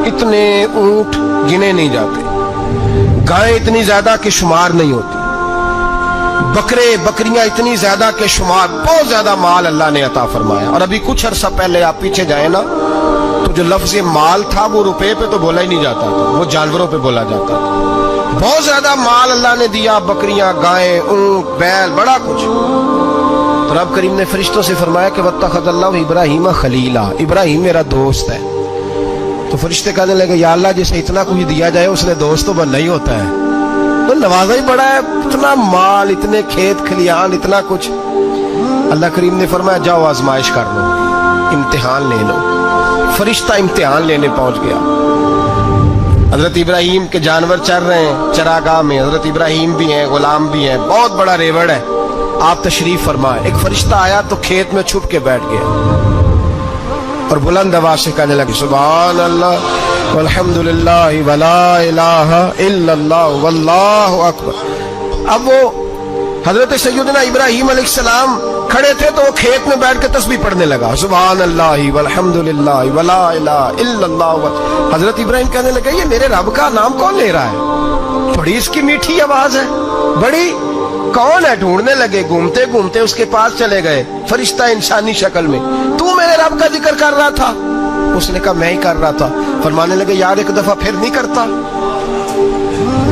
इतने ऊंट गिने नहीं जाते, गायें इतनी ज्यादा कि शुमार नहीं होती, बकरे बकरियां इतनी ज्यादा के शुमार, बहुत ज्यादा माल अल्लाह ने अता फरमाया। और अभी कुछ अरसा पहले आप पीछे जाए ना, तो जो लफ्ज माल था वो रुपए पे तो बोला ही नहीं जाता था, वो जानवरों पे बोला जाता था। बहुत ज्यादा माल अल्लाह ने दिया, बकरियां, गायें, ऊंट, बैल, बड़ा कुछ। तो रब करीम ने फरिश्तों से फरमाया कि वत्तखज़ल्लाहु इब्राहीम खलीला, इब्राहिम मेरा दोस्त है। तो फरिश्ते कहने लगे या अल्लाह जिसे इतना कुछ दिया जाए उसने दोस्त तो बनना ही होता है, तो नवाजा ही बड़ा है, इतना माल, इतने खेत खलियान, इतना कुछ। अल्लाह करीम ने फरमाया जाओ आजमाइश कर लो, इम्तिहान ले लो। फरिश्ता इम्तिहान लेने पहुंच गया। हजरत इब्राहिम के जानवर चर रहे हैं चरागाह में, हजरत इब्राहिम भी हैं, गुलाम भी हैं, बहुत बड़ा रेवड़ है। आप तशरीफ फरमाए। एक फरिश्ता आया तो खेत में छुप के बैठ गया और बुलंद आवाज से कहने लगे सुभान अल्लाह वल्हम्दुलिल्लाह वला इलाहा इल्लल्लाह वल्लाहु अकबर। अब वो हजरत सैयदना इब्राहिम अलैहिस्सलाम खड़े थे तो वो खेत में बैठ के तस्बीह पढ़ने लगा, सुभान अल्लाह वल्हम्दुलिल्लाह वला इलाहा इल्लल्लाह। हजरत इब्राहिम कहने लगे ये मेरे रब का नाम कौन ले रहा है, बड़ी इसकी मीठी आवाज है, बड़ी, कौन है? ढूंढने लगे, घूमते घूमते उसके पास चले गए, फरिश्ता इंसानी शक्ल में। तू मेरे रब का जिक्र कर रहा था? उसने कहा मैं ही कर रहा था। फरमाने लगे यार एक दफा फिर नहीं करता?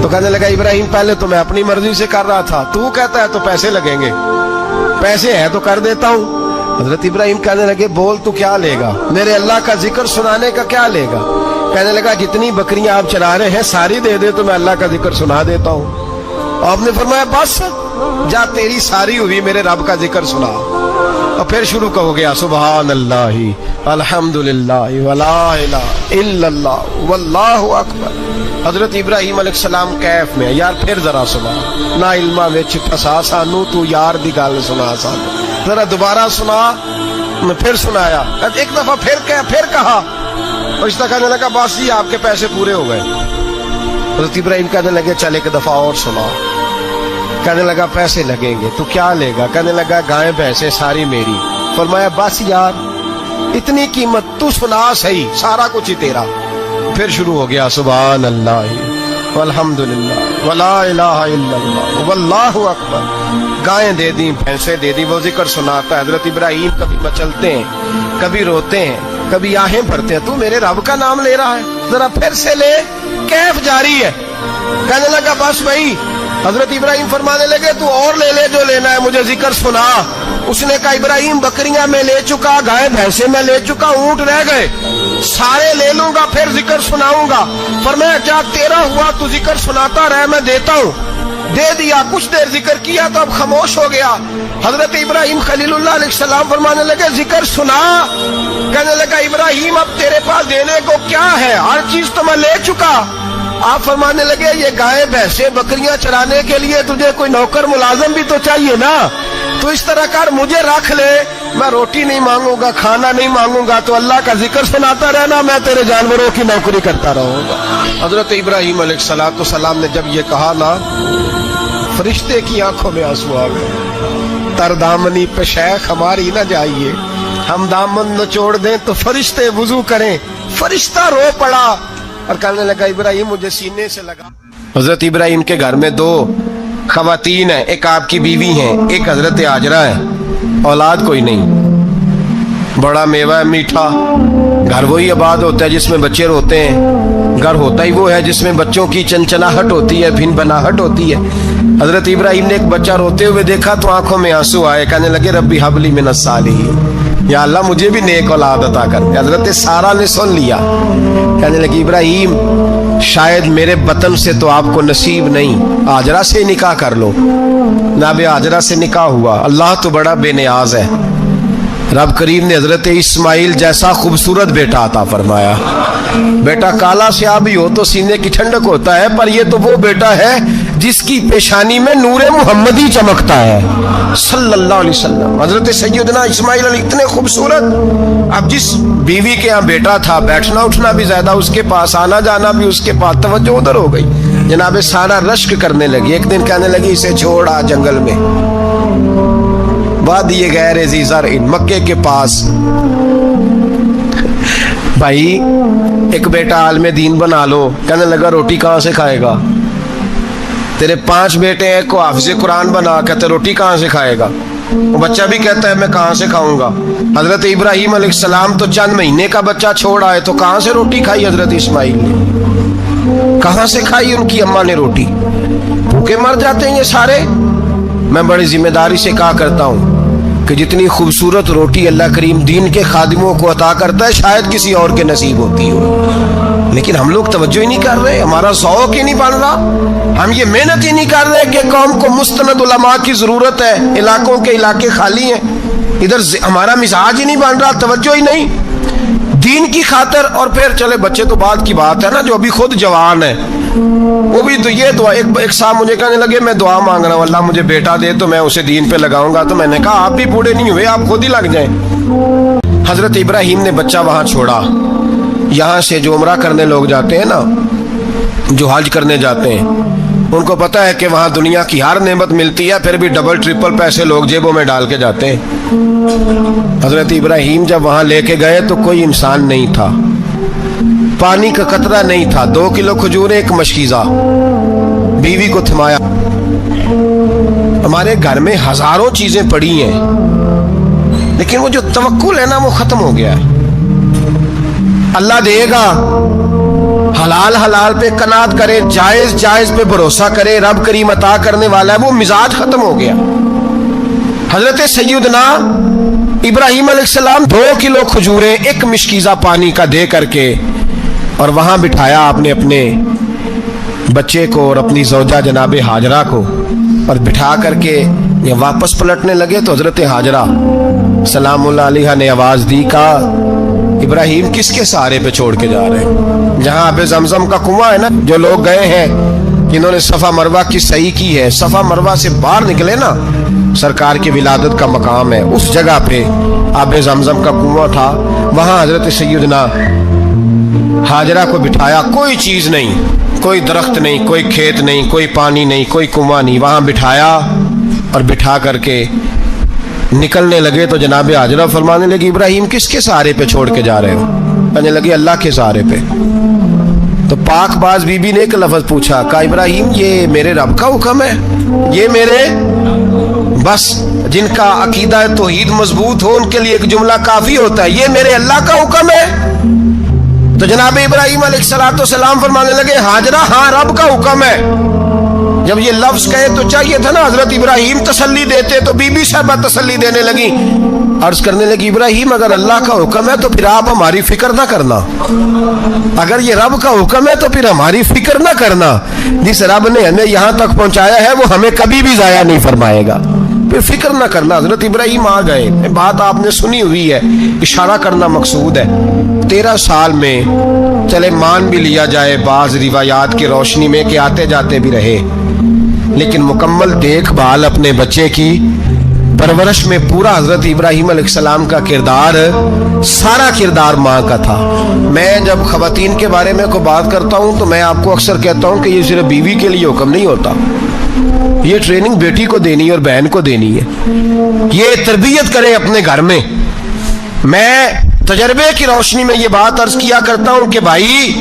तो कहने लगा इब्राहिम पहले तो मैं अपनी मर्जी से कर रहा था, तू कहता है तो पैसे लगेंगे, पैसे है तो कर देता हूँ। हजरत इब्राहिम कहने लगे बोल तू क्या लेगा, मेरे अल्लाह का जिक्र सुनाने का क्या लेगा? कहने लगा जितनी बकरियां आप चला रहे हैं सारी दे दे तो मैं अल्लाह का जिक्र सुना देता हूँ। आपने फरमाया बस जा तेरी सारी हुई, मेरे रब का जिक्र सुना। और फिर शुरू हो गया सुभान अल्लाह अल्हम्दुलिल्लाह वला इलाहा इल्लल्लाह वल्लाहु अकबर। हजरत इब्राहिम अलैहिस्सलाम कैफ में यार फिर जरा सुना, ना इल्मा विच फसा सानू, तू यार दी गल सुना सानू, जरा दोबारा सुना। मैं फिर सुनाया, एक दफा फिर कहा। फरिश्ता कहने लगा बस जी आपके पैसे पूरे हो गए। हजरत इब्राहिम कहने लगे चल एक दफा और सुना। कहने लगा पैसे लगेंगे, तो क्या लेगा? कहने लगा गाय भैंसे सारी मेरी। फरमाया बस यार इतनी कीमत, तू सुना सही, सारा कुछ ही तेरा। फिर शुरू हो गया सुभान अल्लाह वल्हम्दुलिल्लाह वला इलाहा इल्लल्लाह वल्लाहु अकबर। गायें दे दी, भैंसे दे दी, वो जिक्र सुनाता है। हजरत इब्राहिम कभी मचलते हैं, कभी रोते हैं, कभी आहें भरते हैं, तू मेरे रब का नाम ले रहा है, जरा फिर से ले। कैफ जारी है। कहने लगा बस भाई। हजरत इब्राहिम फरमाने लगे तू और ले ले जो लेना है, मुझे जिक्र सुना। उसने कहा इब्राहिम बकरियां मैं ले चुका, गाय भैंसे मैं ले चुका, ऊंट रह गए, सारे ले लूंगा फिर जिक्र सुनाऊंगा। फरमाया क्या तेरा हुआ, तू जिक्र सुनाता रहे, मैं देता हूँ। दे दिया, कुछ देर जिक्र किया तो अब खामोश हो गया। हजरत इब्राहिम खलीलुल्लाह अलैहिस्सलाम फरमाने लगे जिक्र सुना। कहने लगा इब्राहिम अब तेरे पास देने को क्या है, हर चीज तो मैं ले चुका। आप फरमाने लगे ये गाय भैंसे बकरियां चराने के लिए तुझे कोई नौकर मुलाजम भी तो चाहिए ना, तो इस तरह कर मुझे रख ले, मैं रोटी नहीं मांगूंगा, खाना नहीं मांगूंगा, तो अल्लाह का जिक्र सुनाता रहना, मैं तेरे जानवरों की नौकरी करता रहूंगा। हजरत इब्राहिम अलैहिस्सलाम ने जब ये कहा ना, फरिश्ते की आंखों में आंसू आ गए। तरदामनी पे शेख हमारी न जाइए, हम दामन नचोड़ दें तो फरिश्ते वुजू करें। फरिश्ता रो पड़ा और कहने लगा इब्राहिम मुझे सीने से लगा। हजरत इब्राहिम के घर में दो खवातीन है, एक आपकी बीवी है, एक हजरत हाजरा है, औलाद कोई नहीं। बड़ा मेवा है मीठा, घर वही आबाद होता है जिसमें बच्चे रोते हैं, घर होता ही वो है जिसमें बच्चों की चंचनाहट होती है, भिन बनाहट होती है। हजरत इब्राहिम ने एक बच्चा रोते हुए देखा तो आंखों में आंसू आए। कहने लगे रब्बी हबली मिनस सालिहीन, या अल्लाह मुझे भी नेक औलाद अता कर। हजरत सारा ने सुन लिया। कहने लगी इब्राहिम शायद मेरे बतन से तो आपको नसीब नहीं, हाजरा से निकाह कर लो। नाबे हाजरा से निकाह हुआ। अल्लाह तो बड़ा बेनियाज है। रब करीम ने हजरत इस्माइल जैसा खूबसूरत बेटा अता फरमाया। बेटा काला स्याह भी हो तो सीने की ठंडक होता है, पर ये तो वो बेटा है जिसकी पेशानी में नूरे मुहम्मदी चमकता है सल्लल्लाहु अलैहि वसल्लम। हजरत सैयदना इस्माइल इतने खूबसूरत। अब जिस बीवी के यहाँ बेटा था, बैठना उठना भी ज्यादा उसके पास, आना जाना भी उसके पास, तवज्जो उधर हो गई। जनाबे सारा रश्क करने लगी। एक दिन कहने लगी इसे छोड़ आ जंगल में, वादिए गैर ज़ीज़र इन, मक्के के पास। भाई एक बेटा आलम दीन बना लो, कहने लगा रोटी कहाँ से खाएगा। तेरे 5 बेटे हैं को हाफिज कुरान बना, कहते रोटी कहाँ से खाएगा। वो बच्चा भी कहता है मैं कहाँ से खाऊंगा। हजरत इब्राहीम अलैहिस्सलाम तो चंद महीने का बच्चा छोड़ आए, तो कहाँ से रोटी खाई हजरत इस्माइल ने, कहाँ से खाई उनकी अम्मा ने रोटी। भूखे मर जाते हैं ये सारे। मैं बड़ी जिम्मेदारी से कहा करता हूँ कि जितनी खूबसूरत रोटी अल्लाह करीम दीन के खादिमों को अता करता है शायद किसी और के नसीब होती हो, लेकिन हम लोग तवज्जो ही नहीं कर रहे, हमारा ज़ौक़ ही नहीं बन रहा, हम ये मेहनत ही नहीं कर रहे कि कौम को मुस्तनद उलमा की ज़रूरत है, इलाकों के इलाके खाली हैं, इधर हमारा मिजाज ही नहीं बन रहा, तवज्जो ही नहीं दीन की खातर। और फिर चले बच्चे तो बात की बात है ना, जो अभी खुद जवान है वो भी तो ये दुआ, एक साहब मुझे कहने लगे मैं दुआ मांग रहा हूँ अल्लाह मुझे बेटा दे तो मैं उसे दीन पे लगाऊंगा। तो मैंने कहा आप भी बूढ़े नहीं हुए, आप खुद ही लग जाएं। हजरत इब्राहीम ने बच्चा वहां छोड़ा। यहाँ से जो उम्रा करने लोग जाते हैं ना, जो हज करने जाते हैं, उनको पता है कि वहां दुनिया की हर नेमत मिलती है, फिर भी डबल ट्रिपल पैसे लोग जेबों में डाल के जाते हैं। हजरत इब्राहीम जब वहां लेके गए तो कोई इंसान नहीं था, पानी का कतरा नहीं था, 2 किलो खजूरें, एक मशकीज़ा, बीवी को थमाया। हमारे घर में हजारों चीजें पड़ी हैं, लेकिन वो जो तवक्कुल है ना वो खत्म हो गया है। अल्लाह देगा, हलाल हलाल पे कनात करे, जायज जायज पे भरोसा करे, रब करीम अता करने वाला है, वो मिजाज खत्म हो गया। हजरत सैयदना इब्राहीम अलैहिस्सलाम 2 किलो खजूरें, एक मशकीज़ा पानी का दे करके और वहां बिठाया आपने अपने बच्चे को और अपनी ज़ौजा जनाब हाजरा को, और बिठा करके ये वापस पलटने लगे तो हजरत हाजरा सलामुल्लाह अलैहा ने आवाज दी, कहा इब्राहीम किसके सहारे पे छोड़ के जा रहे हैं। जहां आबे ज़मज़म का कुआं है ना, जो लोग गए हैं जिन्होंने सफ़ा मरवा की सही की है, सफ़ा मरवा से बाहर निकले ना, सरकार की विलादत का मकाम है, उस जगह पे आबे ज़मज़म का कुआं था, वहां हजरत सैयदना हाजरा को बिठाया। कोई चीज नहीं, कोई दरख्त नहीं, कोई खेत नहीं, कोई पानी नहीं, कोई कुआं नहीं, वहां बिठाया और बिठा करके निकलने लगे तो जनाब हाजरा फरमाने लगी इब्राहीम किसके सहारे पे छोड़ के जा रहे हो। कहने लगे अल्लाह के सहारे पे। तो पाकबाज बीबी ने एक लफ्ज पूछा, कहा इब्राहीम ये मेरे रब का हुक्म है, ये मेरे, बस जिनका अकीदा तौहीद मजबूत हो उनके लिए एक जुमला काफी होता है, ये मेरे अल्लाह का हुक्म है। तो जनाब इब्राहीम अलैहिस्सलाम फरमाने लगे हाजरा हाँ रब का हुक्म है। जब ये लफ्ज कहे तो चाहिए था ना हजरत इब्राहीम तसल्ली देते, तो बीबी साहबा तसल्ली देने लगी, अर्ज करने लगी इब्राहीम अगर अल्लाह का हुक्म है तो फिर आप हमारी फिक्र ना करना, अगर ये रब का हुक्म है तो फिर हमारी फिक्र ना करना, जिस रब ने हमें यहाँ तक पहुंचाया है वो हमें कभी भी जाया नहीं फरमाएगा, फिर फिक्र ना करना। हजरत इब्राहीम आ गए, बात आपने सुनी हुई है, इशारा करना मकसूद है। 13 साल में चले मान भी लिया जाए बाज रिवायात की रोशनी में कि आते जाते भी रहे, लेकिन मुकम्मल देखभाल अपने बच्चे की परवरिश में पूरा हजरत इब्राहीम अलैहिस्सलाम का किरदार, सारा किरदार माँ का था। मैं जब खवातीन के बारे में को बात करता हूँ तो मैं आपको अक्सर कहता हूँ कि ये सिर्फ बीवी के लिए हुक्म नहीं होता, ये ट्रेनिंग बेटी को देनी है और बहन को देनी है, ये तरबियत करें अपने घर में। मैं तजर्बे की रोशनी में ये बात अर्ज किया करता हूँ कि भाई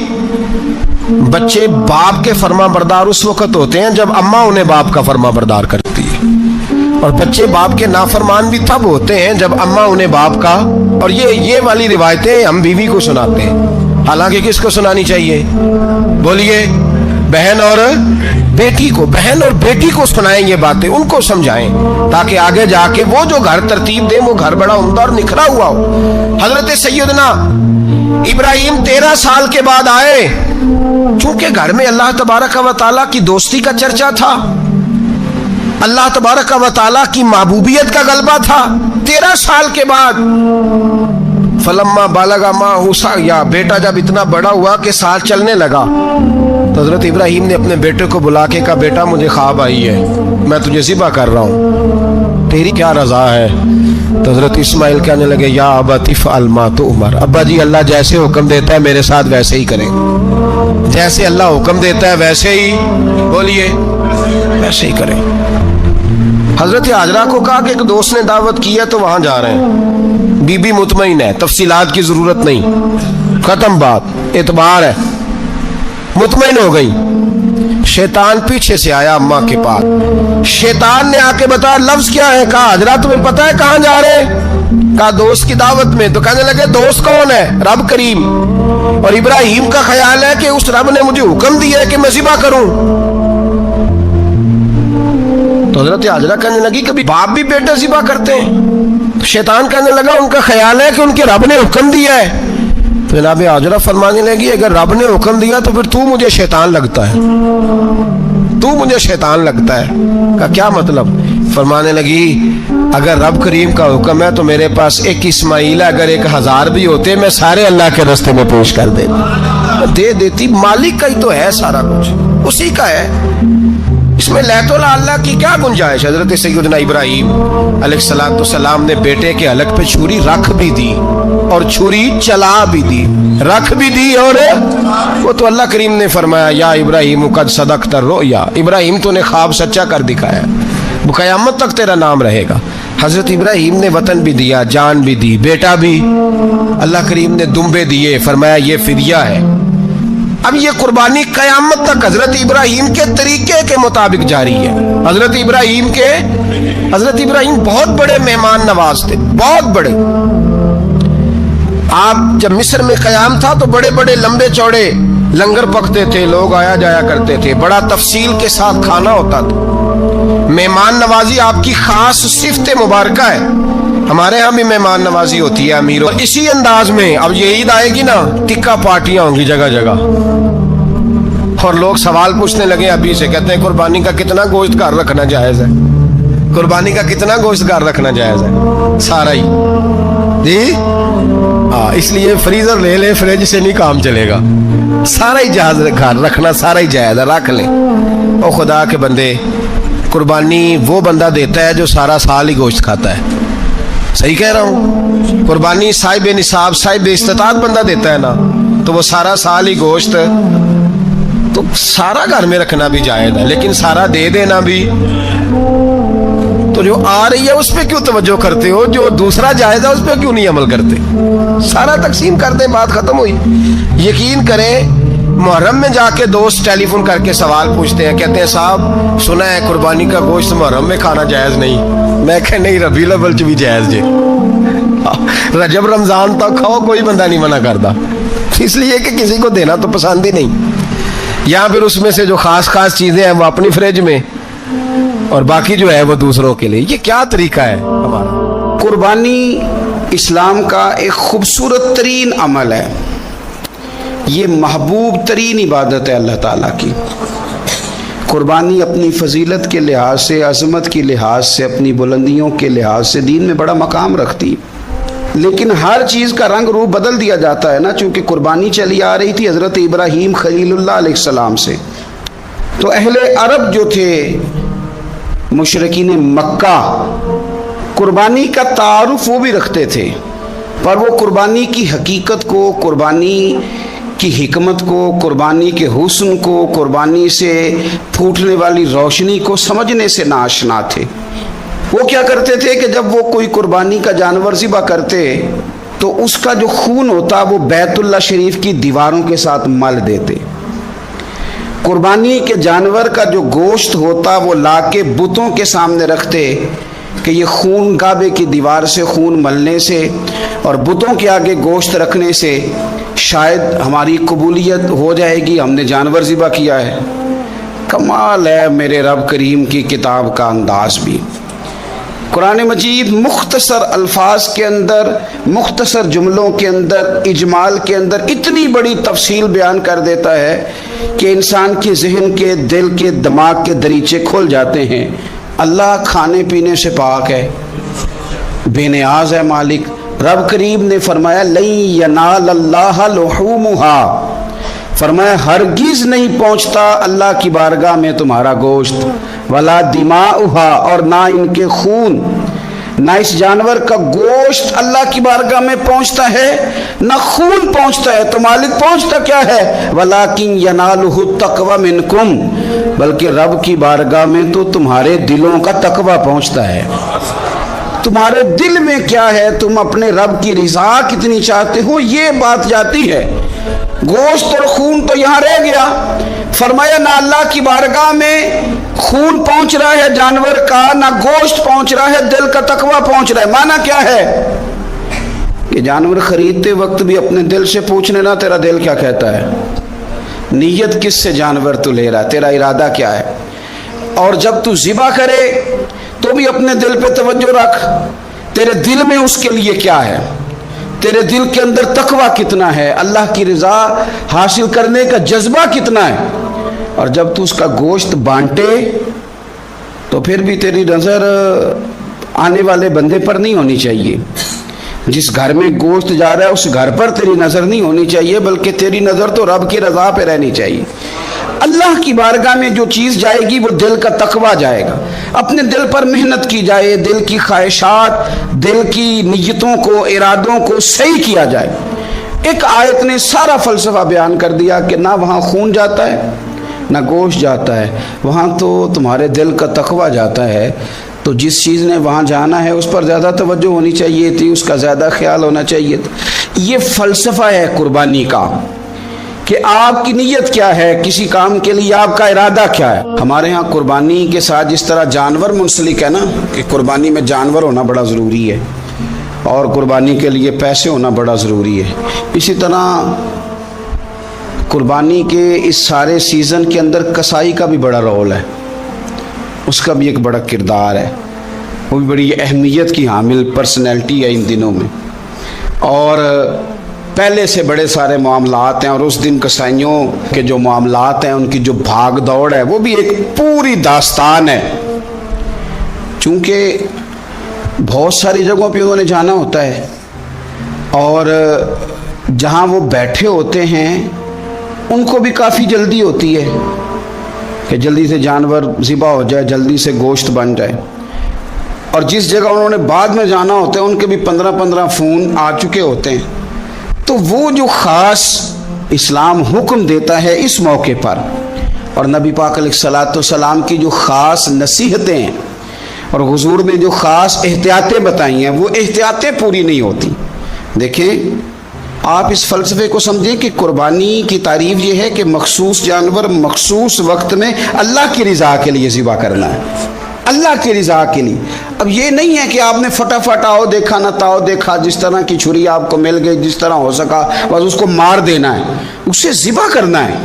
बच्चे बाप के फर्मा बरदार उस वक्त होते हैं जब अम्मा उन्हें बाप का फर्मा बरदार करती है, और बच्चे बाप के नाफरमान भी तब होते हैं जब अम्मा उन्हें बाप का, और ये वाली रिवायतें हम बीवी को सुनाते हैं, हालांकि किसको सुनानी चाहिए बोलिए, बहन और बेटी को, बहन और बेटी को सुनाएं ये बातें, उनको समझाएं ताकि आगे जाके वो जो घर तरतीब दे वो घर बड़ा उम्दा और निखरा हुआ हो। हजरत सैयदना इब्राहीम 13 साल के बाद आए, चूंकि घर में अल्लाह तबारक व तआला की दोस्ती का चर्चा था, अल्लाह तबारक व तआला की महबूबियत का गलबा था। 13 साल के बाद फलम्मा बालगा माँ हुसा, या बेटा जब इतना बड़ा हुआ कि साथ चलने लगा, तो हजरत इब्राहीम ने अपने बेटे को बुला के कहा बेटा मुझे ख्वाब आई है, मैं तुझे ज़िबा कर रहा हूँ, तेरी क्या रजा है। तो हजरत इस्माइल कहने लगे या अबतिफ अलमा तो उमर, अब्बा जी अल्लाह जैसे हुक्म देता है मेरे साथ वैसे ही करें, जैसे अल्लाह हुक्म देता है वैसे ही बोलिए, वैसे ही करें। हजरत हाजरा को कहा कि एक दोस्त ने दावत की है तो वहां जा रहे हैं, बीबी मुतमईन है, तफसीलात की जरूरत नहीं, खत्म बात, एतबार है, मुतमईन हो गई। शैतान पीछे से आया अम्मा के पास। शैतान ने आके बताया लफ्ज क्या है? कहा हजरा तुम्हें पता है कहां जा रहे हैं? कहा दोस्त की दावत में। तो कहने लगे दोस्त कौन है? रब करीम। और इब्राहिम का ख्याल है कि उस रब ने मुझे हुक्म दिया है कि मैं ज़िबा करूं। तो हजरत हाजरा कहने लगी कभी बाप भी बेटे ज़िबा करते हैं? तो शैतान कहने लगा उनका ख्याल है कि उनके रब ने हुक्म दिया है। तो जनाब हाजरा फरमाने लगी अगर रब ने हुक्म दिया तो फिर तू मुझे शैतान लगता है, तू मुझे शैतान लगता है। का क्या मतलब? फरमाने लगी अगर रब करीम का हुक्म है तो मेरे पास एक इस्माइल है, अगर 1000 भी होते मैं सारे अल्लाह के रास्ते में पेश कर दे देती। मालिक का ही तो है सारा कुछ, उसी का है, इसमें लैतुल अल्लाह की क्या गुंजाइश? हजरत सैयदना इब्राहिम अलैहिस्सलाम ने बेटे के हलक पे छुरी रख भी दी और छुरी चला भी दी, रख भी दी। और वो तो अल्लाह करीम ने फरमाया या इब्राहिम कद सदक़्ता रुया, इब्राहिम तूने ख्वाब सच्चा कर दिखाया, वो क़यामत तक तेरा नाम रहेगा। हजरत इब्राहिम ने वतन भी दिया, जान भी दी, बेटा भी। अल्लाह करीम ने दुम्बे दिए, फरमाया ये फिदिया है। अब ये कुर्बानी कयामत तक हजरत इब्राहिम के तरीके के मुताबिक जारी है। हजरत इब्राहिम बहुत बड़े मेहमान नवाज थे, बहुत बड़े। आप जब मिस्र में कयाम था तो बड़े बड़े लंबे चौड़े लंगर पकते थे, लोग आया जाया करते थे, बड़ा तफसील के साथ खाना होता था। मेहमान नवाजी आपकी खास सिफत मुबारक है। हमारे यहाँ भी मेहमान नवाजी होती है अमीर। और इसी अंदाज में अब ये ईद आएगी ना, टिक्का पार्टियां होंगी जगह जगह, और लोग सवाल पूछने लगे अभी से, कहते हैं कुर्बानी का कितना गोश्त घर रखना जायज है? कुर्बानी का कितना गोश्त घर रखना जायज है? सारा ही जी। हाँ, इसलिए फ्रीजर ले ले, फ्रिज से नहीं काम चलेगा। सारा ही जायज घर रखना, सारा ही जायज है, रख लें। ओ खुदा के बंदे, कुर्बानी वो बंदा देता है जो सारा साल ही गोश्त खाता है। सही कह रहा हूँ? कुर्बानी साहिब निसाब, साहिब इस्तिताअत बंदा देता है ना, तो वो सारा साल ही गोश्त, तो सारा घर में रखना भी जायज है, लेकिन सारा दे देना भी। तो जो आ रही है उस पर क्यों तवज्जो करते हो? जो दूसरा जायज है उस पर क्यों नहीं अमल करते? सारा तकसीम कर दे, बात खत्म हुई। यकीन करें, मुहर्रम में जाके दोस्त टेलीफोन करके सवाल पूछते हैं, कहते हैं साहब सुना है कुर्बानी का गोश्त मुहर्रम में खाना जायज नहीं। मैं कह नहीं, रबीउल अव्वल च भी जायज जे, रजब रमजान तक खाओ, कोई बंदा नहीं मना करता, इसलिए कि किसी को देना तो पसंद ही नहीं। या फिर उसमें से जो खास खास चीजें हैं वो अपनी फ्रिज में, और बाकी जो है वो दूसरों के लिए। ये क्या तरीका है हमारा? कुर्बानी इस्लाम का एक खूबसूरत तरीन अमल है, ये महबूब तरीन इबादत है अल्लाह ताला की। कुर्बानी अपनी फजीलत के लिहाज से, अज़मत के लिहाज से, अपनी बुलंदियों के लिहाज से दीन में बड़ा मकाम रखती है। लेकिन हर चीज़ का रंग रूप बदल दिया जाता है ना, चूँकि कुर्बानी चली आ रही थी हज़रत इब्राहीम खलीलुल्लाह अलैहिस्सलाम से। तो अहले अरब जो थे, मुशरिकीन मक्का, कुर्बानी का तारुफ वो भी रखते थे, पर वो कुर्बानी की हकीकत को, कुर्बानी की हिकमत को, कुर्बानी के हुस्न को, कुर्बानी से फूटने वाली रोशनी को समझने से नाआशना थे। वो क्या करते थे कि जब वो कोई कुर्बानी का जानवर ज़िबा करते तो उसका जो खून होता वो बैतुल्लाह शरीफ की दीवारों के साथ मल देते। कुर्बानी के जानवर का जो गोश्त होता वो लाके बुतों के सामने रखते कि ये खून काबे की दीवार से खून मलने से और बुतों के आगे गोश्त रखने से शायद हमारी कबूलियत हो जाएगी, हमने जानवर ज़िबा किया है। कमाल है मेरे रब करीम की किताब का अंदाज भी। कुरान मजीद मुख्तसर अल्फाज के अंदर, मुख्तसर जुमलों के अंदर, इजमाल के अंदर इतनी बड़ी तफसील बयान कर देता है कि इंसान के जहन के, दिल के, दिमाग के दरीचे खुल जाते हैं। अल्लाह खाने पीने से पाक है, बेनियाज है मालिक। रब करीम ने फरमाया लन यनालल्लाह लुहूमुहा, फरमाया हरगिज नहीं पहुंचता अल्लाह की बारगाह में तुम्हारा गोश्त, वला दिमाउहा, और ना इनके खून, ना इस जानवर का गोश्त अल्लाह की बारगाह में पहुंचता है, ना खून पहुंचता है। तो मालिक पहुंचता क्या है? वलाकिन यनालुहु तक़वा मिनकुम, बल्कि रब की बारगाह में तो तुम्हारे दिलों का तकवा पहुंचता है। तुम्हारे दिल में क्या है, तुम अपने रब की रिजा कितनी चाहते हो, ये बात जाती है। गोश्त और खून तो यहां रह गया। फरमाया ना अल्लाह की बारगाह में खून पहुंच रहा है जानवर का, ना गोश्त पहुंच रहा है, दिल का तकवा पहुंच रहा है। माना क्या है कि जानवर खरीदते वक्त भी अपने दिल से पूछने ना, तेरा दिल क्या कहता है, नीयत किस से जानवर तू ले रहा है, तेरा इरादा क्या है। और जब तू ज़िबा करे तो भी अपने दिल पे तवज्जो रख, तेरे दिल में उसके लिए क्या है, तेरे दिल के अंदर तकवा कितना है, अल्लाह की रजा हासिल करने का जज्बा कितना है। और जब तू उसका गोश्त बांटे तो फिर भी तेरी नज़र आने वाले बंदे पर नहीं होनी चाहिए। जिस घर में गोश्त जा रहा है उस घर पर तेरी नज़र नहीं होनी चाहिए, बल्कि तेरी नज़र तो रब की रजा पे रहनी चाहिए। अल्लाह की बारगाह में जो चीज़ जाएगी वो दिल का तकवा जाएगा। अपने दिल पर मेहनत की जाए, दिल की ख्वाहिशात, दिल की नीयतों को, इरादों को सही किया जाए। एक आयत ने सारा फ़लसफ़ा बयान कर दिया कि ना वहाँ खून जाता है ना गोश्त जाता है, वहाँ तो तुम्हारे दिल का तकवा जाता है। तो जिस चीज़ ने वहाँ जाना है उस पर ज़्यादा तवज्जो होनी चाहिए थी, उसका ज़्यादा ख्याल होना चाहिए था। ये फ़लसफ़ा है कुर्बानी का कि आपकी नीयत क्या है, किसी काम के लिए आपका इरादा क्या है। हमारे यहाँ कुर्बानी के साथ जिस तरह जानवर मुंसलिक है ना, कि कुर्बानी में जानवर होना बड़ा ज़रूरी है और कुर्बानी के लिए पैसे होना बड़ा ज़रूरी है, इसी तरह कुर्बानी के इस सारे सीज़न के अंदर कसाई का भी बड़ा रोल है, उसका भी एक बड़ा किरदार है, वो भी बड़ी अहमियत की हामिल पर्सनैलिटी है इन दिनों में। और पहले से बड़े सारे मामलात हैं और उस दिन कसाइयों के जो मामलात हैं, उनकी जो भाग दौड़ है, वो भी एक पूरी दास्तान है। चूँकि बहुत सारी जगहों पे उन्होंने जाना होता है और जहाँ वो बैठे होते हैं उनको भी काफ़ी जल्दी होती है कि जल्दी से जानवर ज़िबा हो जाए, जल्दी से गोश्त बन जाए। और जिस जगह उन्होंने बाद में जाना होता है उनके भी 15-15 फ़ोन आ चुके होते हैं। तो वो जो ख़ास इस्लाम हुक्म देता है इस मौके पर, और नबी पाक अलैहिस्सलाम की जो ख़ास नसीहतें हैं और हुजूर ने जो ख़ास एहतियातें बताई हैं, वो एहतियातें पूरी नहीं होती। देखें, आप इस फ़लसफ़े को समझें कि कुर्बानी की तारीफ़ ये है कि मखसूस जानवर मखसूस वक्त में अल्लाह की रिज़ा के लिए ज़िबा करना है, अल्लाह की रिज़ा के लिए। अब ये नहीं है कि आपने फटाफट आओ देखा ना ताओ देखा, जिस तरह की छुरी आपको मिल गई, जिस तरह हो सका बस उसको मार देना है, उसे ज़िबा करना है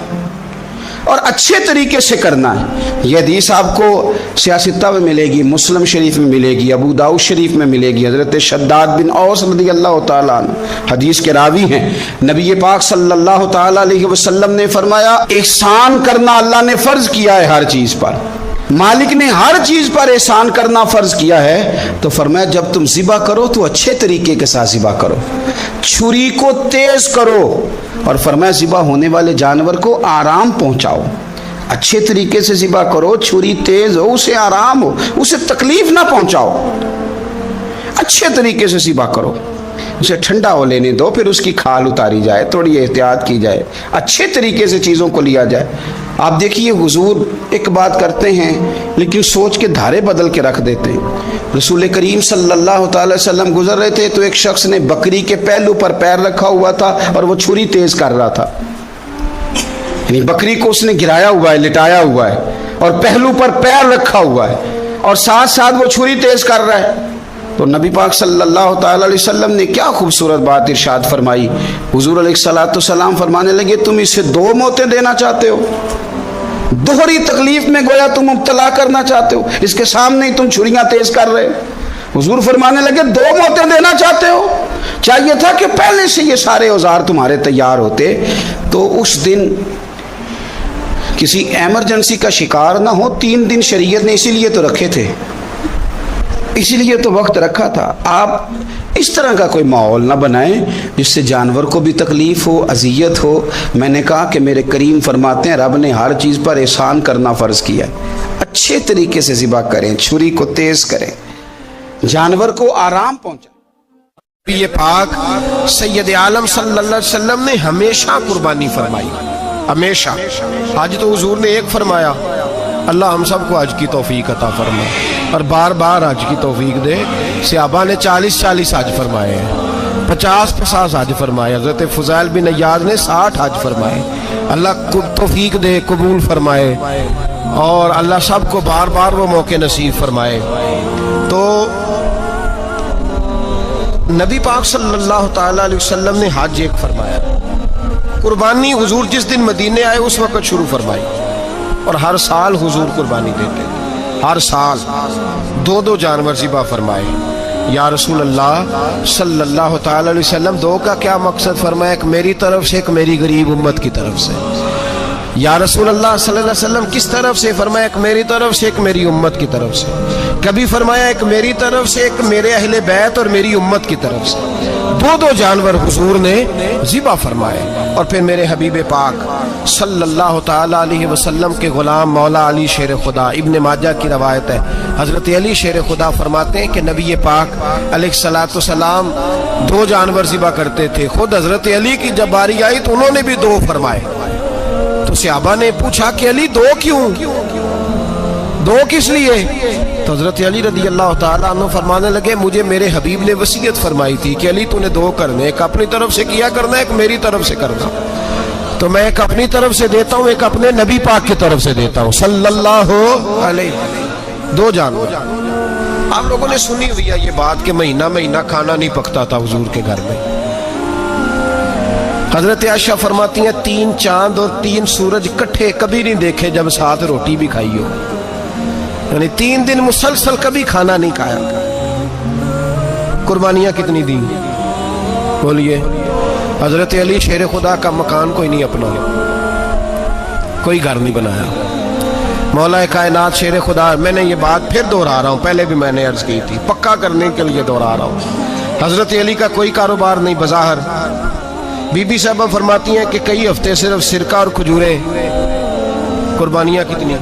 और अच्छे तरीके से करना है। यह हदीस आपको सियासत्ता में मिलेगी, मुस्लिम शरीफ में मिलेगी, अबू दाऊद शरीफ में मिलेगी। हज़रत शद्दाद बिन औस रज़ियल्लाहु ताला अन्हु हदीस के रावी हैं। नबी पाक सल्लल्लाहु ताला अलैहि वसल्लम ने फरमाया, एहसान करना अल्लाह ने फ़र्ज़ किया है हर चीज़ पर, मालिक ने हर चीज़ पर एहसान करना फ़र्ज़ किया है। तो फरमाया जब तुम ज़िबा करो तो अच्छे तरीके के साथ ज़िबा करो, छुरी को तेज़ करो, और फरमाया ज़िबा होने वाले जानवर को आराम पहुंचाओ, अच्छे तरीके से ज़िबा करो, छुरी तेज़ हो, उसे आराम हो, उसे तकलीफ़ ना पहुंचाओ, अच्छे तरीके से ज़िबा करो, उसे ठंडा हो लेने दो, फिर उसकी खाल उतारी जाए, थोड़ी एहतियात की जाए, अच्छे तरीके से चीज़ों को लिया जाए। आप देखिए हुजूर एक बात करते हैं लेकिन सोच के धारे बदल के रख देते हैं। रसूल करीम सल्लल्लाहु अलैहि वसल्लम गुजर रहे थे तो एक शख्स ने बकरी के पहलू पर पैर रखा हुआ था और वो छुरी तेज कर रहा था, यानी बकरी को उसने गिराया हुआ है, लिटाया हुआ है और पहलू पर पैर रखा हुआ है और साथ साथ वो छुरी तेज कर रहा है। तो नबी पाक सल्लल्लाहु अलैहि वसल्लम ने क्या खूबसूरत बात इरशाद फरमाई। हुजूर अलैहिस्सलाम फरमाने लगे, तुम इसे 2 मौतें देना चाहते हो, दोहरी तकलीफ में गोया तुम मुब्तला करना चाहते हो, इसके सामने ही तुम छुरियां तेज कर रहे हो। हुजूर फरमाने लगे 2 मौतें देना चाहते हो, चाहिए था कि पहले से ये सारे औजार तुम्हारे तैयार होते तो उस दिन किसी एमरजेंसी का शिकार ना हो। 3 दिन शरीयत ने इसीलिए तो रखे थे, इसीलिए तो वक्त रखा था। आप इस तरह का कोई माहौल ना बनाएं जिससे जानवर को भी तकलीफ हो, अजियत हो। मैंने कहा कि मेरे करीम फरमाते हैं रब ने हर चीज़ पर एहसान करना फ़र्ज़ किया है। अच्छे तरीके से ज़िबा करें, छुरी को तेज़ करें, जानवर को आराम पहुँचाएं। ये पाक सैयद आलम सल्लल्लाहु अलैहि वसल्लम ने हमेशा कुर्बानी फरमाई, हमेशा। आज तो हुजूर ने एक फरमाया, अल्लाह हम सबको आज की तौफीक अता फरमाए। اور بار بار حج کی توفیق دے. صحابہ نے 40 حج فرمائے ہیں, 50 حج فرمائے. حضرت فضیل بن عیاض نے 60 حج فرمائے. اللہ کو توفیق دے, قبول فرمائے, اور اللہ سب کو بار بار وہ موقع نصیب فرمائے. تو نبی پاک صلی اللہ تعالی علیہ وسلم نے حج ایک فرمایا. قربانی حضور جس دن مدینے آئے اس وقت شروع فرمائی, اور ہر سال حضور قربانی دیتے, ہر سال 2 جانور ذبح فرمائے. یا رسول اللہ صلی اللہ تعالی علیہ وسلم 2 کا کیا مقصد فرمایا؟ ایک میری طرف سے, ایک میری غریب امت کی طرف سے. یا رسول اللہ صلی اللہ علیہ وسلم کس طرف سے؟ فرمایا ایک میری طرف سے, ایک میری امت کی طرف سے. کبھی فرمایا ایک میری طرف سے, ایک میرے اہل بیت اور میری امت کی طرف سے. 2 جانور حضور نے ذبح فرمائے. اور پھر میرے حبیب پاک صلی اللہ تعالی علیہ وسلم کے غلام مولا علی شیر خدا, ابن ماجہ کی روایت ہے, حضرت علی شیر خدا فرماتے ہیں کہ نبی پاک علیہ الصلوۃ والسلام 2 جانور ذبح کرتے تھے. خود حضرت علی کی جب باری آئی تو انہوں نے بھی 2 فرمائے. تو صحابہ نے پوچھا کہ علی 2 کیوں, 2 کس لیے؟ تو حضرت علی رضی اللہ تعالیٰ عنہ فرمانے لگے مجھے میرے حبیب نے وصیت فرمائی تھی کہ علی تو نے 2 کرنے, ایک اپنی طرف سے کیا کرنا, ایک میری طرف سے کرنا. تو میں ایک اپنی طرف سے دیتا ہوں, ایک اپنے نبی پاک کی طرف سے دیتا ہوں صلی اللہ علیہ. 2 جانور. آپ لوگوں نے سنی ہوئی ہے یہ بات کہ مہینہ کھانا نہیں پکتا تھا حضور کے گھر میں. حضرت عائشہ فرماتی ہیں 3 چاند اور 3 سورج کٹھے کبھی نہیں دیکھے جب ساتھ روٹی بھی کھائی ہو. یعنی 3 دن مسلسل کبھی کھانا نہیں کھایا. قربانیاں کتنی دی بولیے؟ حضرت علی شیر خدا کا مکان کوئی نہیں اپنا, کوئی گھر نہیں بنایا. مولا کائنات شیر خدا, میں نے یہ بات پھر دوہرا رہا ہوں, پہلے بھی میں نے عرض کی تھی, پکا کرنے کے لیے دوہرا رہا ہوں. حضرت علی کا کوئی کاروبار نہیں بظاہر. بی بی صاحبہ فرماتی ہیں کہ کئی ہفتے صرف سرکہ اور کھجوریں. قربانیاں کتنی؟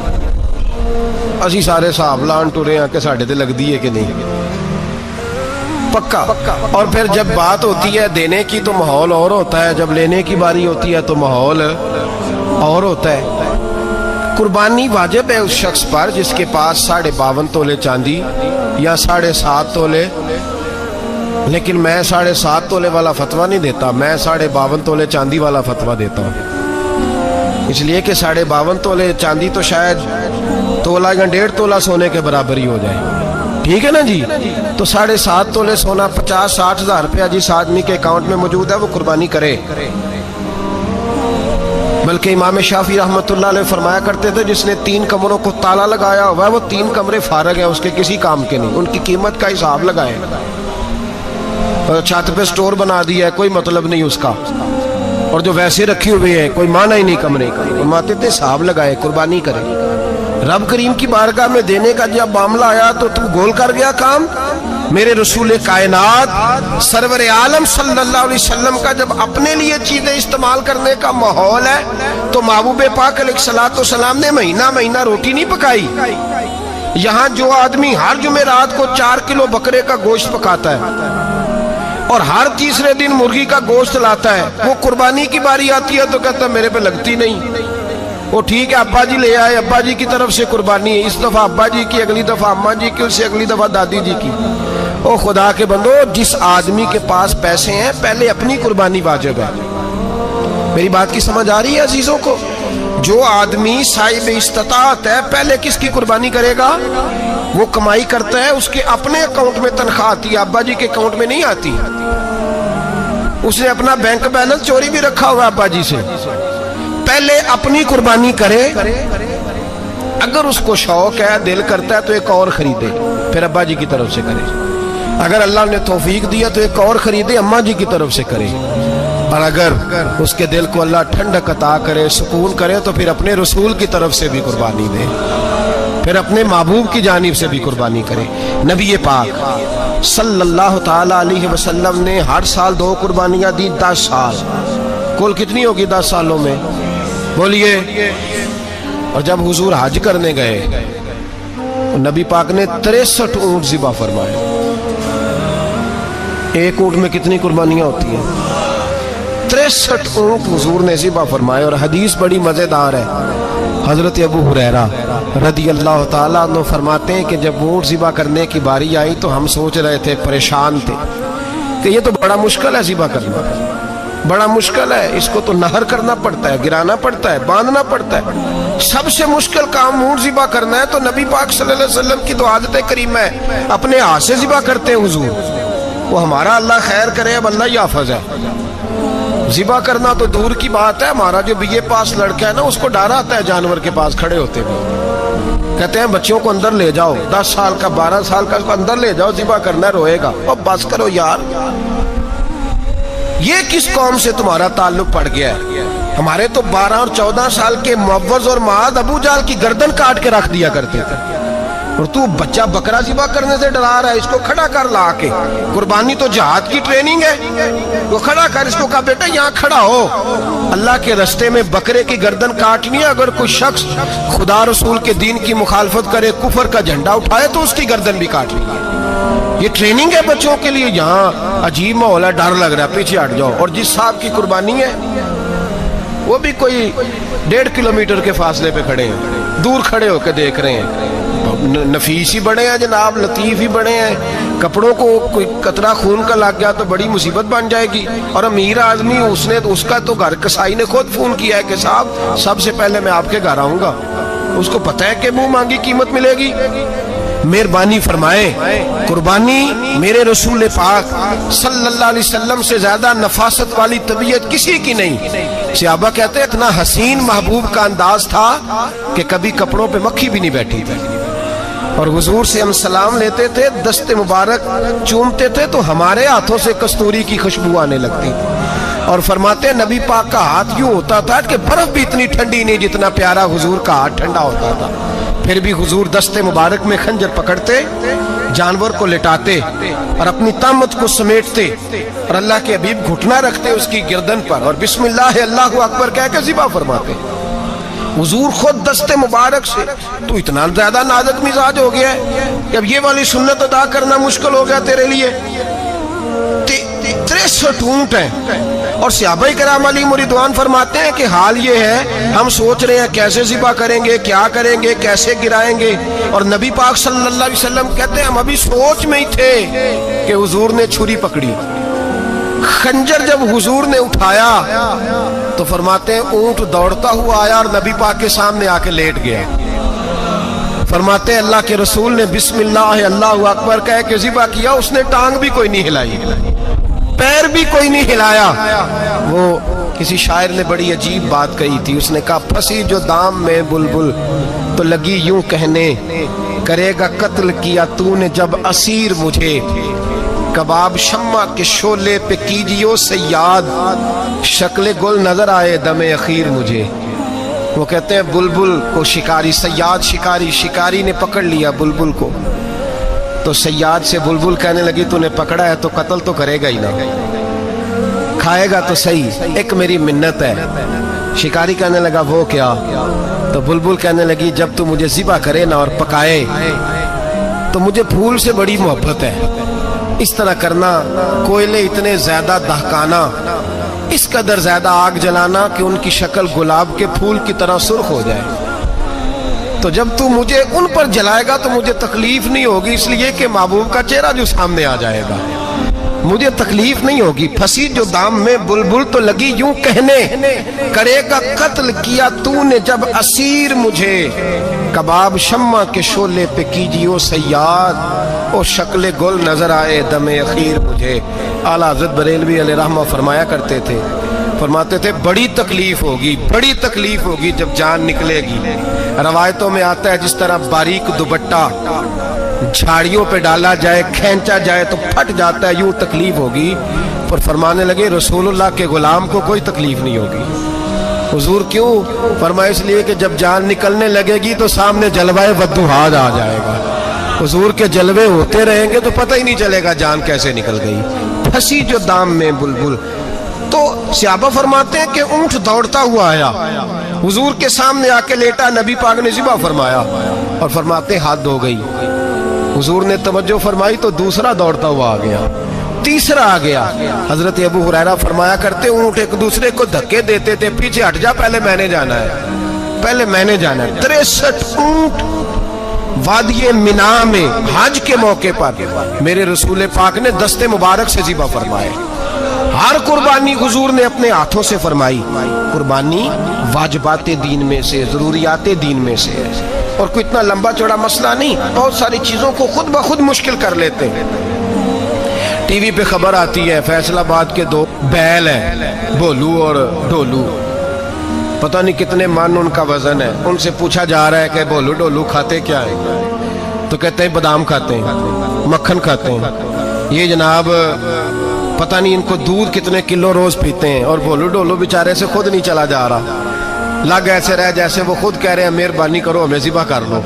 اسی سارے صاحب لان ٹورے ہیں کہ ساڑھے تے لگ دی ہے کہ نہیں, پکا. اور پھر جب بات ہوتی ہے دینے کی تو ماحول اور ہوتا ہے, جب لینے کی باری ہوتی ہے تو ماحول اور ہوتا ہے. قربانی واجب ہے اس شخص پر جس کے پاس 52.5 تولے چاندی یا 7.5 تولے, لیکن میں 7.5 تولے والا فتویٰ نہیں دیتا, میں 52.5 تولے چاندی والا فتویٰ دیتا ہوں. اس لیے کہ 52.5 تولے چاندی تو شاید تولہ یا 1.5 تولہ سونے کے برابر ہی ہو جائے, ٹھیک ہے نا جی. تو 7.5 تولے سونا 50-60 ہزار روپیہ جس آدمی کے اکاؤنٹ میں موجود ہے وہ قربانی کرے. بلکہ امام شافعی رحمۃ اللہ علیہ فرمایا کرتے تھے جس نے 3 کمروں کو تالا لگایا ہوا ہے وہ 3 کمرے فارغ ہیں, اس کے کسی کام کے نہیں, ان کی قیمت کا حساب لگائے. چھت پہ سٹور بنا دیا ہے, کوئی مطلب نہیں اس کا, اور جو ویسے رکھی ہوئے ہیں کوئی معنی ہی نہیں کمرے کا. فرماتے تھے حساب لگائے, قربانی کرے. رب کریم کی بارگاہ میں دینے کا جب معاملہ آیا تو تم گول کر گیا کام. میرے رسول کائنات سرور عالم صلی اللہ علیہ وسلم کا جب اپنے لیے چیزیں استعمال کرنے کا ماحول ہے تو محبوب پاک علیہ الصلوۃ والسلام نے مہینہ روٹی نہیں پکائی. یہاں جو آدمی ہر جمعرات کو 4 کلو بکرے کا گوشت پکاتا ہے اور ہر تیسرے دن مرغی کا گوشت لاتا ہے, وہ قربانی کی باری آتی ہے تو کہتا ہے میرے پہ لگتی نہیں. وہ ٹھیک ہے ابا جی لے آئے, ابا جی کی طرف سے قربانی ہے, اس دفعہ ابا جی کی, اگلی دفعہ اماں جی کی, اس سے اگلی دفعہ دادی جی کی. او خدا کے بندو, جس آدمی کے پاس پیسے ہیں پہلے اپنی قربانی واجب ہے. میری بات کی سمجھ آ رہی ہے عزیزوں کو؟ جو آدمی صاحب استطاعت ہے پہلے کس کی قربانی کرے گا؟ وہ کمائی کرتا ہے, اس کے اپنے اکاؤنٹ میں تنخواہ آتی ہے, ابا جی کے اکاؤنٹ میں نہیں آتی. اس نے اپنا بینک بیلنس چوری بھی رکھا ہوا ابا جی سے. پہلے اپنی قربانی کرے, اگر اس کو شوق ہے, دل کرتا ہے تو ایک اور خریدے, پھر ابا جی کی طرف سے کرے. اگر اللہ نے توفیق دیا تو ایک اور خریدے, اماں جی کی طرف سے کرے. اور اگر اس کے دل کو اللہ ٹھنڈک عطا کرے, سکون کرے, تو پھر اپنے رسول کی طرف سے بھی قربانی دے, پھر اپنے محبوب کی جانب سے بھی قربانی کرے. نبی پاک صلی اللہ تعالی علیہ وسلم نے ہر سال 2 قربانیاں دی, 10 سال. کل کتنی ہوگی 10 سالوں میں بولیے؟ اور جب حضور حج کرنے گئے نبی پاک نے 63 اونٹ ذبح فرمائے. ایک اونٹ میں کتنی قربانیاں ہوتی ہیں؟ 63 اونٹ حضور نے ذبح فرمائے. اور حدیث بڑی مزیدار ہے, हजरत अबू हुरैरा रदी अल्लाह ताला अन्हु फरमाते हैं कि जब ऊँट ज़िबा करने की बारी आई तो हम सोच रहे थे, परेशान थे कि ये तो बड़ा मुश्किल है ज़िबा करना, बड़ा मुश्किल है, इसको तो नहर करना पड़ता है, गिराना पड़ता है, बांधना पड़ता है। सबसे मुश्किल काम ऊँट ज़िबा करना है। तो नबी पाक सल्लल्लाहु अलैहि वसल्लम की तो आदत करीम है, अपने हाथ से ज़िबा करते हैं हुजूर। वो हमारा अल्लाह खैर करे, अब अल्लाह ही हाफ़िज़ है। ज़िबा करना तो दूर की बात है, हमारा जो बीए पास लड़का है ना, उसको डर आता है जानवर के पास खड़े होते हुए। कहते हैं बच्चों को अंदर ले जाओ, 10 साल का 12 साल का, उसको अंदर ले जाओ, ज़िबा करना, रोएगा। और बस करो यार, ये किस कौम से तुम्हारा ताल्लुक पड़ गया है? हमारे तो 12 और 14 साल के मुअव्वज़ और माद अबू जाल की गर्दन काट के रख दिया करते थे, और तू बच्चा बकरा ज़िबा करने से डरा रहा है। इसको खड़ा कर ला के, कुर्बानी तो जहाद की ट्रेनिंग है, तो खड़ा कर इसको, कहा बेटा यहाँ खड़ा हो, अल्लाह के रास्ते में बकरे की गर्दन काटनी है। अगर कोई शख्स खुदा रसूल के दीन की मुखालफत करे, कुफर का झंडा उठाए, तो उसकी गर्दन भी काटनी है। ये ट्रेनिंग है बच्चों के लिए। यहाँ अजीब माहौल है, डर लग रहा है, पीछे हट जाओ। और जिस साहब की कुर्बानी है वो भी कोई 1.5 किलोमीटर के फासले पे खड़े हैं, दूर खड़े होकर देख रहे हैं। नफीस ही बड़े हैं जनाब, लतीफ ही बड़े हैं। कपड़ों को कोई कतरा खून का लग गया तो बड़ी मुसीबत बन जाएगी। और अमीर आदमी, उसने तो, उसका तो घर कसाई ने खुद फोन किया है कि साहब सबसे पहले मैं आपके घर आऊंगा। उसको पता है कि मुंह मांगी कीमत मिलेगी। मेहरबानी फरमाए, कुर्बानी मेरे रसूल पाक सल्लल्लाहु अलैहि वसल्लम से ज्यादा नफासत वाली तबीयत किसी की नहीं। सहाबा कहते हैं इतना हसीन महबूब का अंदाज था कि कभी कपड़ों पे मक्खी भी नहीं बैठी थी। और हुजूर से हम सलाम लेते थे, दस्ते मुबारक चूमते थे तो हमारे हाथों से कस्तूरी की खुशबू आने लगती थी। और फरमाते नबी पाक का हाथ यूं होता था कि बर्फ भी इतनी ठंडी नहीं जितना प्यारा हुजूर का हाथ ठंडा होता था। फिर भी हुजूर दस्ते मुबारक में खंजर पकड़ते, जानवर को लिटाते और अपनी तामत को समेटते, और अल्लाह के हबीब घुटना रखते उसकी गर्दन पर, और बिस्मिल्लाह अल्लाहु अकबर कह के ज़िबा फरमाते। हुजूर खुद दस्ते मुबारक से। तो इतना ज्यादा नाजुक मिजाज हो गया है कि अब ये वाली सुन्नत अदा करना मुश्किल हो गया तेरे लिए। 63 ऊंट हैं। और सहाबा किराम अलैहिम रिदवान फरमाते हैं कि हाल ये है, हम सोच रहे हैं कैसे ज़िबा करेंगे, क्या करेंगे, कैसे गिराएंगे। और नबी पाक सल्लल्लाहु अलैहि वसल्लम कहते हैं हम अभी सोच में ही थे कि हुजूर ने छुरी पकड़ी। खंजर जब हुजूर ने उठाया तो फरमाते हैं ऊंट दौड़ता हुआ आया और नबी पाक के सामने आके लेट गया। फरमाते हैं अल्लाह के रसूल ने बिस्मिल्लाह अल्लाहु अकबर कह के ज़िबा किया, उसने टांग भी कोई नहीं हिलाई, पैर भी कोई नहीं हिलाया। वो किसी शायर ने बड़ी अजीब बात कही थी, उसने कहा फंसी जो दाम में बुलबुल तो लगी यूं कहने, करेगा कत्ल किया तूने जब असीर मुझे, कबाब शम्मा के शोले पे कीजियो सयाद, शक्ल गुल नजर आए दमे अखीर मुझे। वो कहते हैं बुलबुल को शिकारी, सयाद शिकारी, शिकारी ने पकड़ लिया बुलबुल को, तो सयाद से बुलबुल कहने लगी तूने पकड़ा है तो कत्ल तो करेगा ही ना, खाएगा तो सही, एक मेरी मिन्नत है। शिकारी कहने लगा वो क्या? तो बुलबुल कहने लगी जब तू मुझे ज़िबा करे ना और पकाए तो मुझे फूल से बड़ी मोहब्बत है, इस तरह करना, कोयले इतने ज्यादा दहकाना, इस कदर ज्यादा आग जलाना कि उनकी शक्ल गुलाब के फूल की तरह सुर्ख हो जाए। तो जब तू मुझे उन पर जलाएगा तो मुझे तकलीफ नहीं होगी, इसलिए कि महबूब का चेहरा जो सामने आ जाएगा, मुझे तकलीफ नहीं होगी। फंसी जो दाम में बुलबुल तो लगी यूं कहने, करेगा कत्ल किया तूने जब असीर मुझे, कबाब शम्मा के शोले पे कीजियो सयाद, ओ शक्ल गुल नजर आए दमे अखीर मुझे। आला हज़रत बरेलवी अलैहि रहमा फरमाया करते थे, फरमाते थे बड़ी तकलीफ होगी, बड़ी तकलीफ होगी जब जान निकलेगी। रवायतों में आता है जिस तरह बारीक दुपट्टा झाड़ियों पे डाला जाए, खींचा जाए तो फट जाता है, यूं तकलीफ होगी। पर फरमाने लगे रसूलुल्लाह के गुलाम को कोई तकलीफ नहीं होगी। हुजूर क्यों? फरमाया इसलिए कि जब जान निकलने लगेगी तो सामने जलवाए वद्दुहाद आ जाएगा। हुजूर के जलवे होते रहेंगे तो पता ही नहीं चलेगा जान कैसे निकल गई। फंसी जो दाम में बुलबुल। तो सहाबा फरमाते हैं कि ऊंट दौड़ता हुआ आया, हुजूर के सामने आके लेटा, नबी पाक ने ज़िबा फरमाया और फरमाते हाथ धो गई। हुजूर ने तवज्जो फरमाई तो दूसरा दौड़ता हुआ आ गया, तीसरा आ गया। हजरत अबू हुरैरा फरमाया करते ऊंट एक दूसरे को धक्के देते थे, पीछे हट जा पहले मैंने जाना है। पहले मैंने जाना है 63 ऊंट वादिये मिना में हज के मौके पर मेरे रसूल पाक ने दस्ते मुबारक से ज़िबा फरमाए। हर कुर्बानी हुजूर ने अपने हाथों से फरमाई। कुर्बानी वाजिबाते दीन में से, जरूरियाते दीन में से है, और कोई इतना लंबा चौड़ा मसला नहीं। बहुत सारी चीजों को खुद ब खुद मुश्किल कर लेते हैं। टीवी पे खबर आती है फैसलाबाद के 2 बैल हैं, भोलू और ढोलू, पता नहीं कितने मन उनका वजन है। उनसे पूछा जा रहा है कि भोलू ढोलू खाते क्या है, तो कहते हैं बादाम खाते हैं, मक्खन खाते हैं। ये जनाब पता नहीं इनको दूध कितने किलो रोज पीते हैं, और भोलू ढोलू बेचारे से खुद नहीं चला जा रहा, लग ऐसे रह जैसे वो खुद कह रहे हैं मेहरबानी करो हमें ज़िबा कर लो।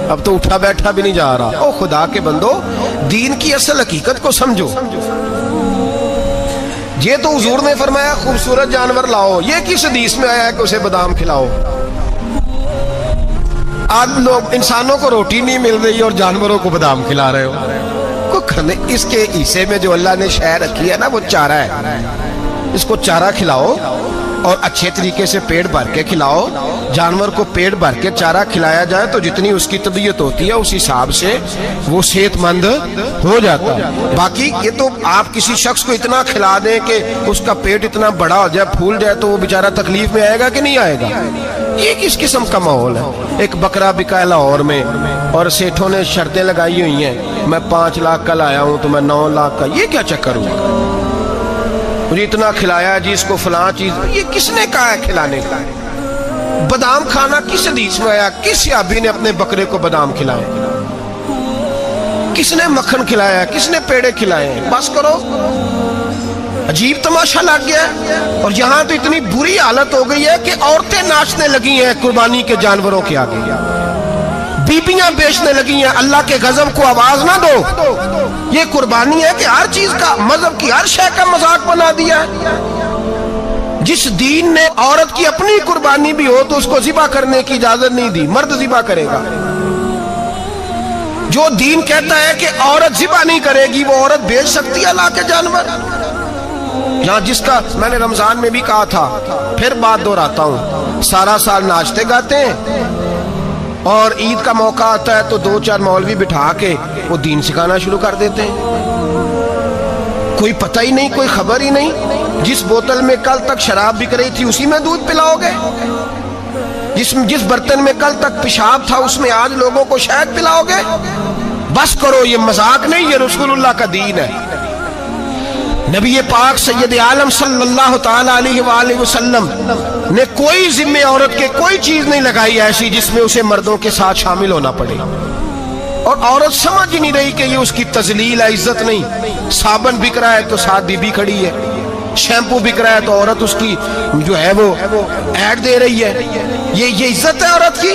अब तो उठा बैठा भी नहीं जा रहा। ओ खुदा के बंदो, दीन की असल हकीकत को समझो। ये तो हुजूर ने फरमाया खूबसूरत जानवर लाओ, ये किस हदीस में आया है कि उसे बादाम खिलाओ? आज लोग इंसानों को रोटी नहीं मिल रही और जानवरों को बादाम खिला रहे हो। को करने इसके हिस्से में जो अल्लाह ने शय रखी है ना, वो चारा है। इसको चारा खिलाओ और अच्छे तरीके से पेट भर के खिलाओ। जानवर को पेट भर के चारा खिलाया जाए तो जितनी उसकी तबीयत होती है उस हिसाब से वो सेहतमंद हो जाता है। बाकी ये तो आप किसी शख्स को इतना खिला दें कि उसका पेट इतना बड़ा हो जाए, फूल जाए, तो वो बेचारा तकलीफ में आएगा कि नहीं आएगा? ये किस किस्म का माहौल है? एक बकरा बिका है लाहौर में और सेठों ने शर्तें लगाई हुई हैं, मैं 5 लाख का लाया हूं तो मैं 9 लाख का। ये क्या चक्कर हुआ? मुझे इतना खिलाया जी, इसको फलां चीज। ये किसने कहा है खिलाने का? बादाम खाना किस हदीस में आया? किस सहाबी ने अपने बकरे को बादाम खिलाए? किसने मक्खन खिलाया? किसने पेड़े खिलाए? बस करो। अजीब तमाशा लग गया। और यहाँ तो इतनी बुरी हालत हो गई है कि औरतें नाचने लगी हैं कुर्बानी के जानवरों के आगे, बीबियां बेचने लगी हैं। अल्लाह के गजब को आवाज ना दो। ये कुर्बानी है कि हर चीज का, मजहब की हर शय का मजाक बना दिया है। जिस दीन ने औरत की अपनी कुर्बानी भी हो तो उसको ज़िबा करने की इजाजत नहीं दी, मर्द ज़िबा करेगा। जो दीन कहता है कि औरत ज़िबा नहीं करेगी, वो औरत बेच सकती है अल्लाह के जानवर। यहाँ जिसका मैंने रमजान में भी कहा था, फिर बात दोहराता हूँ, सारा साल नाचते गाते हैं और ईद का मौका आता है तो 2-4 मौलवी बिठा के वो दीन सिखाना शुरू कर देते हैं। कोई पता ही नहीं, कोई खबर ही नहीं। जिस बोतल में कल तक शराब बिक रही थी उसी में दूध पिलाओगे? जिस बर्तन में कल तक पेशाब था उसमें आज लोगों को शहद पिलाओगे? बस करो, ये मजाक नहीं, ये रसूलुल्लाह का दीन है। नबी पाक सैयद आलम सल्लल्लाहु ताला अलैहि वसल्लम ने कोई जिम्मे औरत के कोई चीज नहीं लगाई ऐसी जिसमें उसे मर्दों के साथ शामिल होना पड़े। और औरत समझ ही नहीं रही कि ये उसकी तजलील है, इज्जत नहीं। साबन बिक रहा है तो साथ बीबी खड़ी है, शैम्पू बिक रहा है तो औरत उसकी जो है वो ऐड दे रही है। ये इज्जत है औरत की?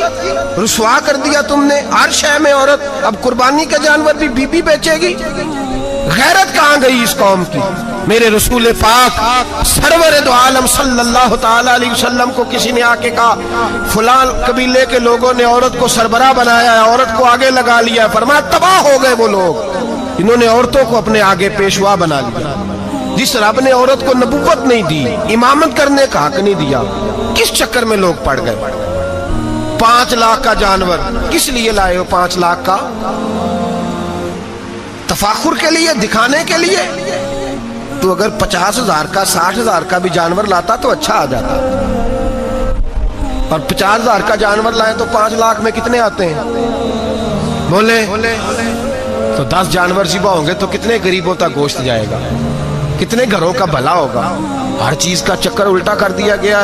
रुसवा कर दिया तुमने हर शय में औरत। अब कुर्बानी का जानवर भी बीबी बेचेगी? गैरत कहाँ गई इस कौम की? मेरे रसूल पाक सरवर दो आलम सल्लल्लाहु ताला अलैहि वसल्लम को किसी ने आके कहा फलां कबीले के लोगों ने औरत को सरबराह बनाया है, औरत को आगे लगा लिया। फरमाया तबाह हो गए वो लोग, इन्होंने औरतों को अपने आगे पेशवा बना लिया। जिस रब ने औरत को नबुव्वत नहीं दी, इमामत करने का हक नहीं दिया, किस चक्कर में लोग पड़ गए? 5 लाख का जानवर किस लिए लाए हो? 5 लाख का तफाखुर के लिए, दिखाने के लिए? तो अगर 50,000 का 60,000 का भी जानवर लाता तो अच्छा आ जाता। और 50,000 का जानवर लाए तो 5 लाख में कितने आते हैं? बोले तो 10 जानवर ज़िबा होंगे तो कितने गरीबों तक गोश्त जाएगा, कितने घरों का भला होगा। हर चीज का चक्कर उल्टा कर दिया गया।